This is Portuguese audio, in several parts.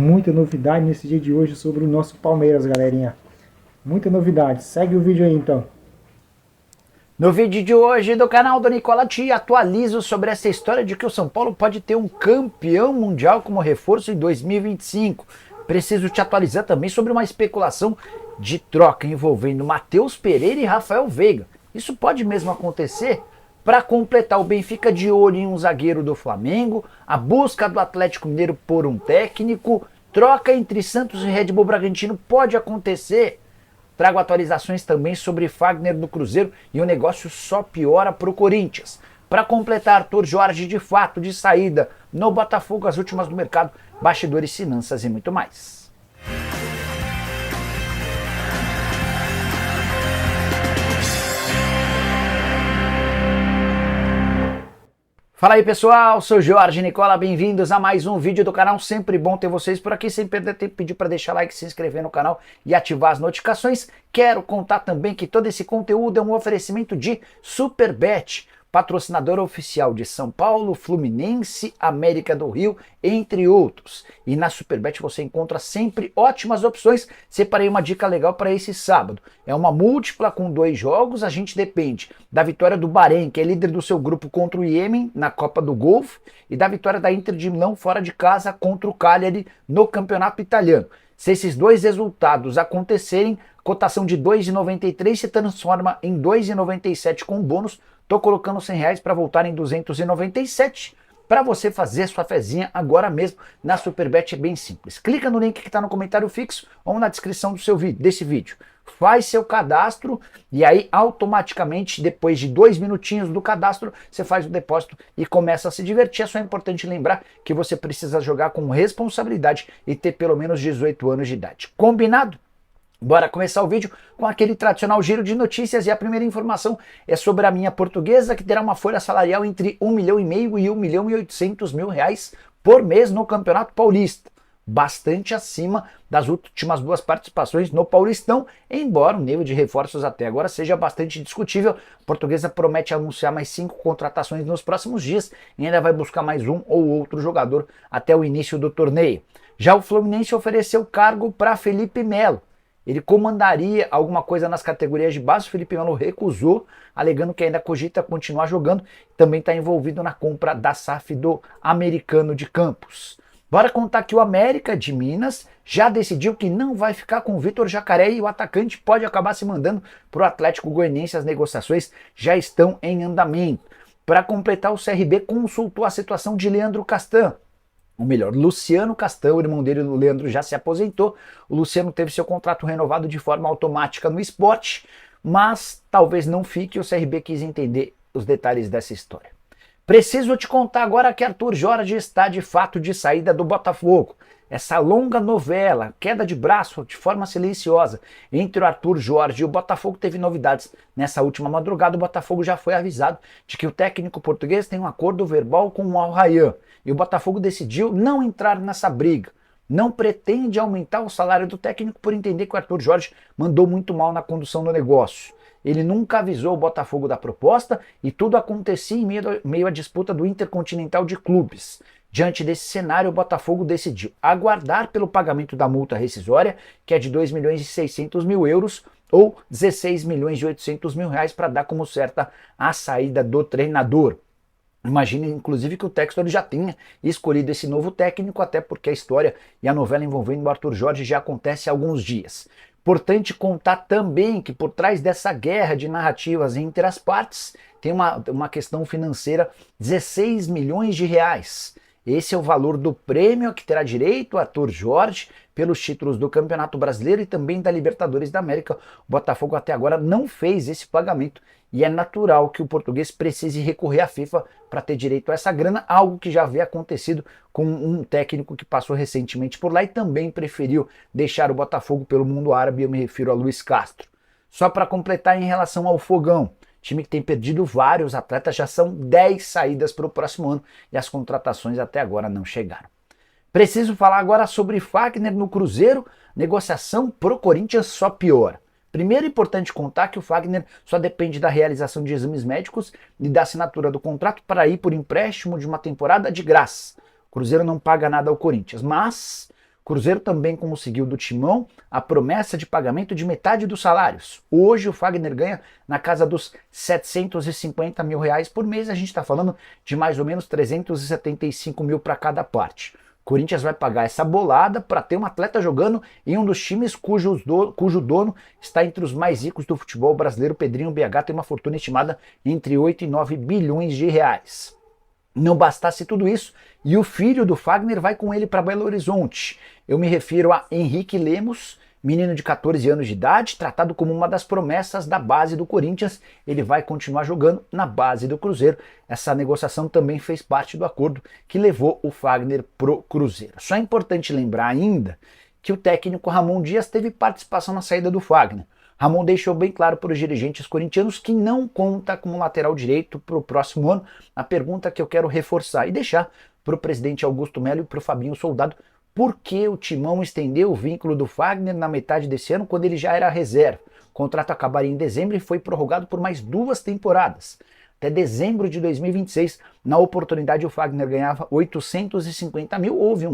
Muita novidade nesse dia de hoje sobre o nosso Palmeiras, galerinha. Muita novidade. Segue o vídeo aí então. No vídeo de hoje do canal do Nicola te atualizo sobre essa história de que o São Paulo pode ter um campeão mundial como reforço em 2025. Preciso te atualizar também sobre uma especulação de troca envolvendo Matheus Pereira e Rafael Veiga. Isso pode mesmo acontecer? Para completar, o Benfica de olho em um zagueiro do Flamengo, a busca do Atlético Mineiro por um técnico, troca entre Santos e Red Bull Bragantino pode acontecer. Trago atualizações também sobre Fagner do Cruzeiro e o negócio só piora para o Corinthians. Para completar, Arthur Jorge de fato de saída no Botafogo, as últimas do mercado, bastidores, finanças e muito mais. Fala aí pessoal, sou Jorge Nicola, bem-vindos a mais um vídeo do canal, sempre bom ter vocês por aqui, sem perder tempo, pedir para deixar like, se inscrever no canal e ativar as notificações. Quero contar também que todo esse conteúdo é um oferecimento de Superbet, patrocinador oficial de São Paulo, Fluminense, América do Rio, entre outros. E na Superbet você encontra sempre ótimas opções. Separei uma dica legal para esse sábado. É uma múltipla com 2 jogos, a gente depende da vitória do Bahrein, que é líder do seu grupo contra o Iêmen na Copa do Golfo, e da vitória da Inter de Milão fora de casa contra o Cagliari no Campeonato Italiano. Se esses dois resultados acontecerem, cotação de 2,93 se transforma em 2,97 com bônus. Tô colocando R$100 para voltar em 297 para você fazer sua fezinha agora mesmo na Superbet. É bem simples. Clica no link que está no comentário fixo ou na descrição desse vídeo. Faz seu cadastro e aí automaticamente, depois de 2 minutinhos do cadastro, você faz o depósito e começa a se divertir. É só importante lembrar que você precisa jogar com responsabilidade e ter pelo menos 18 anos de idade. Combinado? Bora começar o vídeo com aquele tradicional giro de notícias e a primeira informação é sobre a minha Portuguesa, que terá uma folha salarial entre 1,5 milhão e 1,8 milhão por mês no Campeonato Paulista. Bastante acima das últimas 2 participações no Paulistão, embora o nível de reforços até agora seja bastante discutível. A Portuguesa promete anunciar mais 5 contratações nos próximos dias e ainda vai buscar mais um ou outro jogador até o início do torneio. Já o Fluminense ofereceu cargo para Felipe Melo. Ele comandaria alguma coisa nas categorias de base. O Felipe Melo recusou, alegando que ainda cogita continuar jogando. Também está envolvido na compra da SAF do Americano de Campos. Bora contar que o América de Minas já decidiu que não vai ficar com o Vitor Jacaré e o atacante pode acabar se mandando para o Atlético Goianiense. As negociações já estão em andamento. Para completar, o CRB consultou a situação de Leandro Castan. Ou melhor, Luciano Castan, o irmão dele, o Leandro, já se aposentou. O Luciano teve seu contrato renovado de forma automática no esporte, mas talvez não fique. O CRB quis entender os detalhes dessa história. Preciso te contar agora que Arthur Jorge está de fato de saída do Botafogo. Essa longa novela, queda de braço de forma silenciosa entre o Arthur Jorge e o Botafogo teve novidades. Nessa última madrugada, o Botafogo já foi avisado de que o técnico português tem um acordo verbal com o Al Rayyan. E o Botafogo decidiu não entrar nessa briga. Não pretende aumentar o salário do técnico por entender que o Arthur Jorge mandou muito mal na condução do negócio. Ele nunca avisou o Botafogo da proposta e tudo acontecia em meio à disputa do Intercontinental de Clubes. Diante desse cenário, o Botafogo decidiu aguardar pelo pagamento da multa rescisória, que é de 2.600.000 euros ou 16.800.000 reais, para dar como certa a saída do treinador. Imagine, inclusive, que o Textor já tenha escolhido esse novo técnico, até porque a história e a novela envolvendo o Arthur Jorge já acontece há alguns dias. Importante contar também que por trás dessa guerra de narrativas entre as partes tem uma questão financeira, 16 milhões de reais. Esse é o valor do prêmio a que terá direito o Arthur Jorge pelos títulos do Campeonato Brasileiro e também da Libertadores da América. O Botafogo até agora não fez esse pagamento e é natural que o português precise recorrer à FIFA para ter direito a essa grana, algo que já havia acontecido com um técnico que passou recentemente por lá e também preferiu deixar o Botafogo pelo mundo árabe. Eu me refiro a Luiz Castro. Só para completar em relação ao Fogão, time que tem perdido vários atletas, já são 10 saídas para o próximo ano e as contratações até agora não chegaram. Preciso falar agora sobre Fagner no Cruzeiro. Negociação pro Corinthians só piora. Primeiro, é importante contar que o Fagner só depende da realização de exames médicos e da assinatura do contrato para ir por empréstimo de uma temporada de graça. O Cruzeiro não paga nada ao Corinthians, mas Cruzeiro também conseguiu do Timão a promessa de pagamento de metade dos salários. Hoje o Fagner ganha na casa dos 750 mil reais por mês, a gente está falando de mais ou menos 375 mil para cada parte. Corinthians vai pagar essa bolada para ter um atleta jogando em um dos times cujo dono está entre os mais ricos do futebol brasileiro. Pedrinho BH tem uma fortuna estimada entre 8 e 9 bilhões de reais. Não bastasse tudo isso, e o filho do Fagner vai com ele para Belo Horizonte. Eu me refiro a Henrique Lemos, menino de 14 anos de idade, tratado como uma das promessas da base do Corinthians. Ele vai continuar jogando na base do Cruzeiro. Essa negociação também fez parte do acordo que levou o Fagner pro Cruzeiro. Só é importante lembrar ainda que o técnico Ramon Dias teve participação na saída do Fagner. Ramon deixou bem claro para os dirigentes corintianos que não conta como lateral direito para o próximo ano. A pergunta que eu quero reforçar e deixar para o presidente Augusto Melo e para o Fabinho Soldado: por que o Timão estendeu o vínculo do Fagner na metade desse ano, quando ele já era reserva? O contrato acabaria em dezembro e foi prorrogado por mais 2 temporadas. Até dezembro de 2026, na oportunidade o Fagner ganhava 850 mil, houve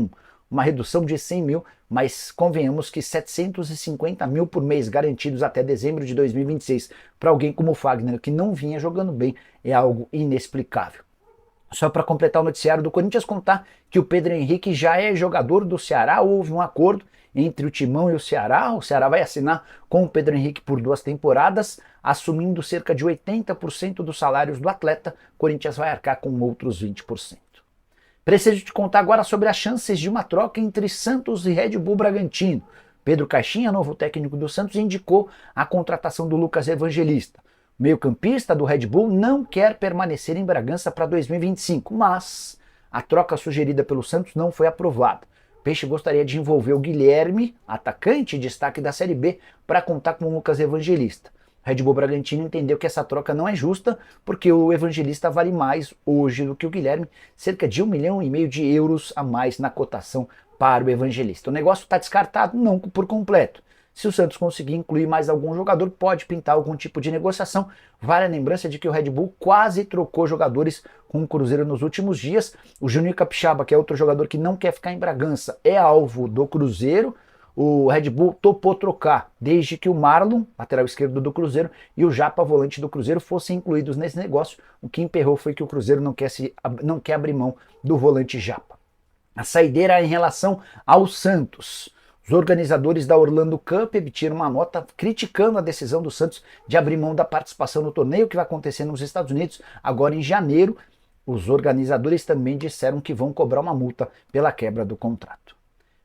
uma redução de 100 mil, mas convenhamos que 750 mil por mês garantidos até dezembro de 2026 para alguém como o Fagner, que não vinha jogando bem, é algo inexplicável. Só para completar o noticiário do Corinthians, contar que o Pedro Henrique já é jogador do Ceará. Houve um acordo entre o Timão e o Ceará vai assinar com o Pedro Henrique por 2 temporadas, assumindo cerca de 80% dos salários do atleta. O Corinthians vai arcar com outros 20%. Preciso te contar agora sobre as chances de uma troca entre Santos e Red Bull Bragantino. Pedro Caixinha, novo técnico do Santos, indicou a contratação do Lucas Evangelista. O meio-campista do Red Bull não quer permanecer em Bragança para 2025, mas a troca sugerida pelo Santos não foi aprovada. O Peixe gostaria de envolver o Guilherme, atacante e destaque da Série B, para contar com o Lucas Evangelista. Red Bull Bragantino entendeu que essa troca não é justa, porque o Evangelista vale mais hoje do que o Guilherme, cerca de 1,5 milhão de euros a mais na cotação para o Evangelista. O negócio está descartado? Não por completo. Se o Santos conseguir incluir mais algum jogador, pode pintar algum tipo de negociação. Vale a lembrança de que o Red Bull quase trocou jogadores com o Cruzeiro nos últimos dias. O Juninho Capixaba, que é outro jogador que não quer ficar em Bragança, é alvo do Cruzeiro. O Red Bull topou trocar, desde que o Marlon, lateral esquerdo do Cruzeiro, e o Japa, volante do Cruzeiro, fossem incluídos nesse negócio. O que emperrou foi que o Cruzeiro não quer abrir mão do volante Japa. A saideira em relação ao Santos. Os organizadores da Orlando Cup emitiram uma nota criticando a decisão do Santos de abrir mão da participação no torneio que vai acontecer nos Estados Unidos agora em janeiro. Os organizadores também disseram que vão cobrar uma multa pela quebra do contrato.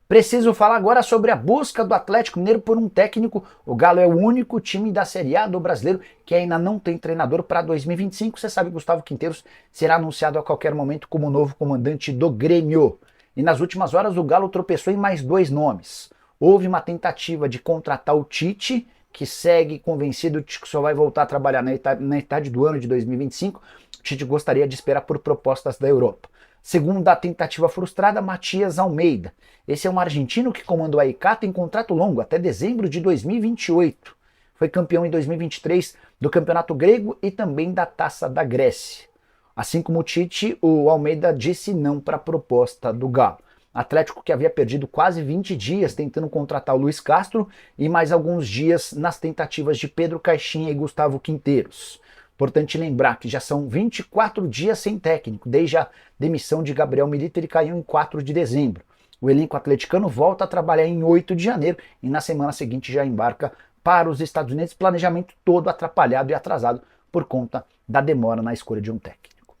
Preciso falar agora sobre a busca do Atlético Mineiro por um técnico. O Galo é o único time da Série A do brasileiro que ainda não tem treinador para 2025. Você sabe, Gustavo Quinteiros será anunciado a qualquer momento como novo comandante do Grêmio. E nas últimas horas o Galo tropeçou em mais 2 nomes. Houve uma tentativa de contratar o Tite, que segue convencido de que só vai voltar a trabalhar na metade do ano de 2025. O Tite gostaria de esperar por propostas da Europa. Segunda tentativa frustrada, Matias Almeida. Esse é um argentino que comandou a IK, tem contrato longo, até dezembro de 2028. Foi campeão em 2023 do Campeonato Grego e também da Taça da Grécia. Assim como o Tite, o Almeida disse não para a proposta do Galo. Atlético que havia perdido quase 20 dias tentando contratar o Luiz Castro e mais alguns dias nas tentativas de Pedro Caixinha e Gustavo Quinteiros. Importante lembrar que já são 24 dias sem técnico, desde a demissão de Gabriel Milito. Ele caiu em 4 de dezembro. O elenco atleticano volta a trabalhar em 8 de janeiro e na semana seguinte já embarca para os Estados Unidos. Planejamento todo atrapalhado e atrasado por conta da demora na escolha de um técnico.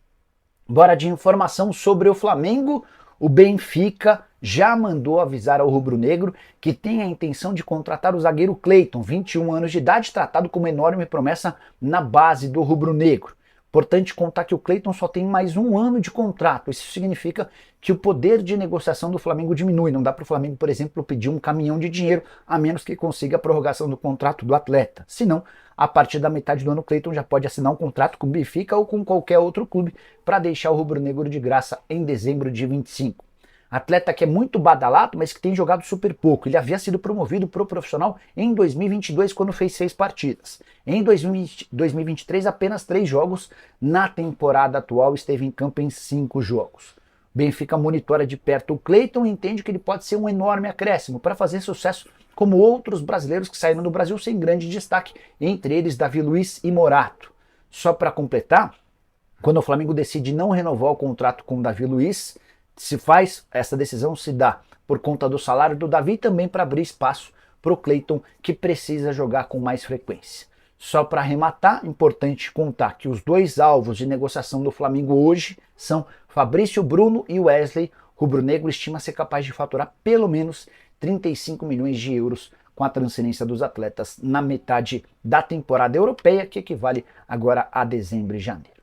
Bora de informação sobre o Flamengo. O Benfica já mandou avisar ao rubro-negro que tem a intenção de contratar o zagueiro Cleiton, 21 anos de idade, tratado como enorme promessa na base do rubro-negro. Importante contar que o Cleiton só tem mais 1 ano de contrato. Isso significa que o poder de negociação do Flamengo diminui. Não dá para o Flamengo, por exemplo, pedir um caminhão de dinheiro, a menos que consiga a prorrogação do contrato do atleta. Senão, a partir da metade do ano, o Cleiton já pode assinar um contrato com o Benfica ou com qualquer outro clube para deixar o rubro-negro de graça em dezembro de 25. Atleta que é muito badalado, mas que tem jogado super pouco. Ele havia sido promovido para o profissional em 2022, quando fez 6 partidas. Em 2023, apenas 3 jogos. Na temporada atual, esteve em campo em 5 jogos. Benfica monitora de perto o Cleiton e entende que ele pode ser um enorme acréscimo para fazer sucesso como outros brasileiros que saíram do Brasil sem grande destaque, entre eles Davi Luiz e Morato. Só para completar, quando o Flamengo decide não renovar o contrato com o Davi Luiz, essa decisão se dá por conta do salário do Davi, também para abrir espaço para o Cleiton, que precisa jogar com mais frequência. Só para arrematar, importante contar que os dois alvos de negociação do Flamengo hoje são Fabrício Bruno e Wesley. O rubro-negro estima ser capaz de faturar pelo menos 35 milhões de euros com a transferência dos atletas na metade da temporada europeia, que equivale agora a dezembro e janeiro.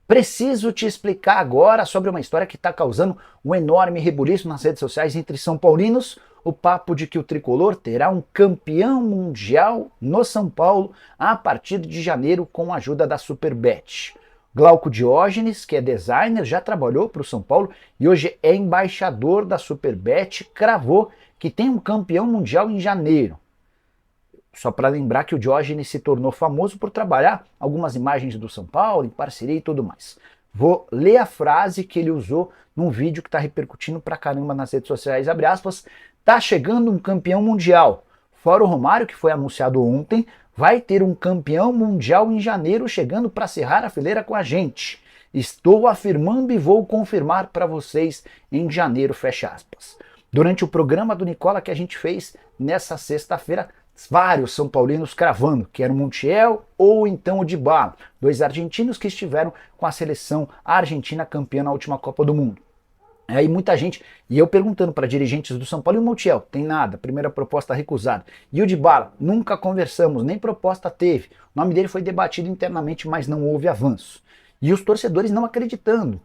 Preciso te explicar agora sobre uma história que está causando um enorme rebuliço nas redes sociais entre são paulinos, o papo de que o tricolor terá um campeão mundial no São Paulo a partir de janeiro com a ajuda da Superbet. Glauco Diógenes, que é designer, já trabalhou para o São Paulo e hoje é embaixador da Superbet, cravou que tem um campeão mundial em janeiro. Só para lembrar que o Diógenes se tornou famoso por trabalhar algumas imagens do São Paulo, em parceria e tudo mais. Vou ler a frase que ele usou num vídeo que está repercutindo pra caramba nas redes sociais, abre aspas, tá chegando um campeão mundial. Fora o Romário, que foi anunciado ontem, vai ter um campeão mundial em janeiro chegando para serrar a fileira com a gente. Estou afirmando e vou confirmar para vocês em janeiro, fecha aspas. Durante o programa do Nicola que a gente fez nessa sexta-feira, vários são paulinos cravando que era o Montiel ou então o Dybala, dois argentinos que estiveram com a seleção argentina campeã na última Copa do Mundo. Aí muita gente, e eu perguntando para dirigentes do São Paulo, e o Montiel? Tem nada, primeira proposta recusada. E o Dybala? Nunca conversamos, nem proposta teve. O nome dele foi debatido internamente, mas não houve avanço. E os torcedores não acreditando,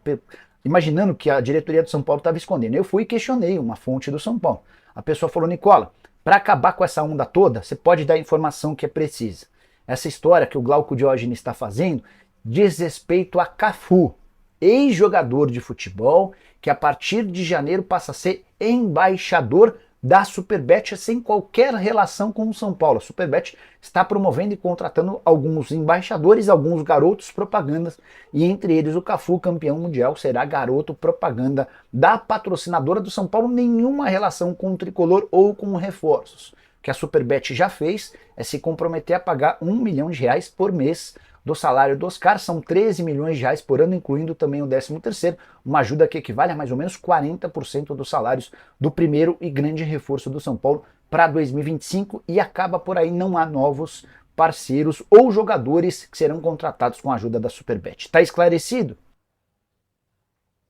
imaginando que a diretoria do São Paulo estava escondendo. Eu fui e questionei uma fonte do São Paulo. A pessoa falou, Nicola, para acabar com essa onda toda, você pode dar a informação que é precisa. Essa história que o Glauco Diógenes está fazendo diz respeito a Cafu, ex-jogador de futebol, que a partir de janeiro passa a ser embaixador da Superbet sem qualquer relação com o São Paulo. A Superbet está promovendo e contratando alguns embaixadores, alguns garotos propagandas, e entre eles o Cafu, campeão mundial, será garoto propaganda da patrocinadora do São Paulo, nenhuma relação com o tricolor ou com reforços. O que a Superbet já fez é se comprometer a pagar R$1 milhão por mês do salário dos caras, são 13 milhões de reais por ano, incluindo também o 13º, uma ajuda que equivale a mais ou menos 40% dos salários do primeiro e grande reforço do São Paulo para 2025, e acaba por aí, não há novos parceiros ou jogadores que serão contratados com a ajuda da Superbet. Tá esclarecido?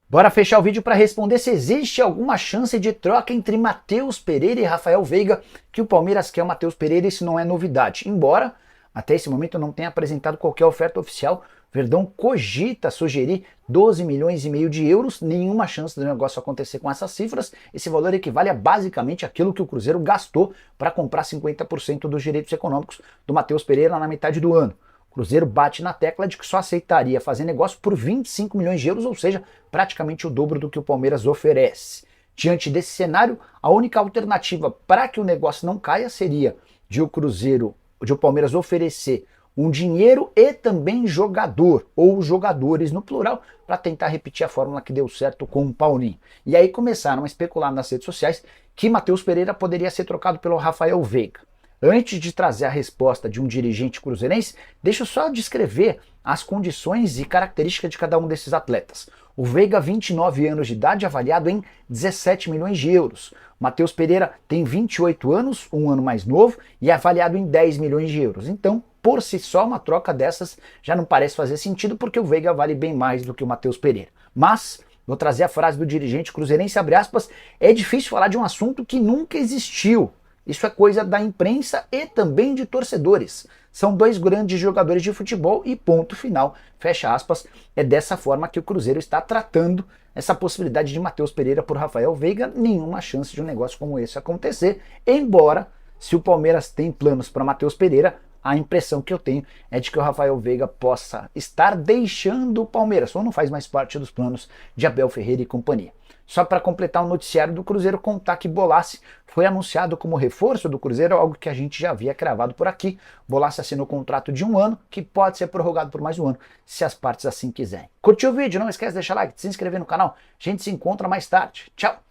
Bora fechar o vídeo para responder se existe alguma chance de troca entre Matheus Pereira e Rafael Veiga, que o Palmeiras quer o Matheus Pereira, isso não é novidade, embora até esse momento não tem apresentado qualquer oferta oficial. Verdão cogita sugerir 12 milhões e meio de euros, nenhuma chance do negócio acontecer com essas cifras. Esse valor equivale a basicamente aquilo que o Cruzeiro gastou para comprar 50% dos direitos econômicos do Matheus Pereira na metade do ano. O Cruzeiro bate na tecla de que só aceitaria fazer negócio por 25 milhões de euros, ou seja, praticamente o dobro do que o Palmeiras oferece. Diante desse cenário, a única alternativa para que o negócio não caia seria de o Palmeiras oferecer um dinheiro e também jogador, ou jogadores no plural, para tentar repetir a fórmula que deu certo com o Paulinho. E aí começaram a especular nas redes sociais que Matheus Pereira poderia ser trocado pelo Rafael Veiga. Antes de trazer a resposta de um dirigente cruzeirense, deixa eu só descrever as condições e características de cada um desses atletas. O Veiga, 29 anos de idade, avaliado em 17 milhões de euros. Matheus Pereira tem 28 anos, um ano mais novo, e é avaliado em 10 milhões de euros. Então, por si só, uma troca dessas já não parece fazer sentido, porque o Veiga vale bem mais do que o Matheus Pereira. Mas, vou trazer a frase do dirigente cruzeirense, abre aspas, é difícil falar de um assunto que nunca existiu. Isso é coisa da imprensa e também de torcedores. São dois grandes jogadores de futebol e ponto final, fecha aspas. É dessa forma que o Cruzeiro está tratando essa possibilidade de Matheus Pereira por Rafael Veiga. Nenhuma chance de um negócio como esse acontecer, embora, se o Palmeiras tem planos para Matheus Pereira, a impressão que eu tenho é de que o Rafael Veiga possa estar deixando o Palmeiras, ou não faz mais parte dos planos de Abel Ferreira e companhia. Só para completar o noticiário do Cruzeiro, contar que Bolassi foi anunciado como reforço do Cruzeiro, algo que a gente já havia cravado por aqui. Bolassi assinou um contrato de 1 ano, que pode ser prorrogado por mais 1 ano, se as partes assim quiserem. Curtiu o vídeo? Não esquece de deixar like, de se inscrever no canal. A gente se encontra mais tarde. Tchau!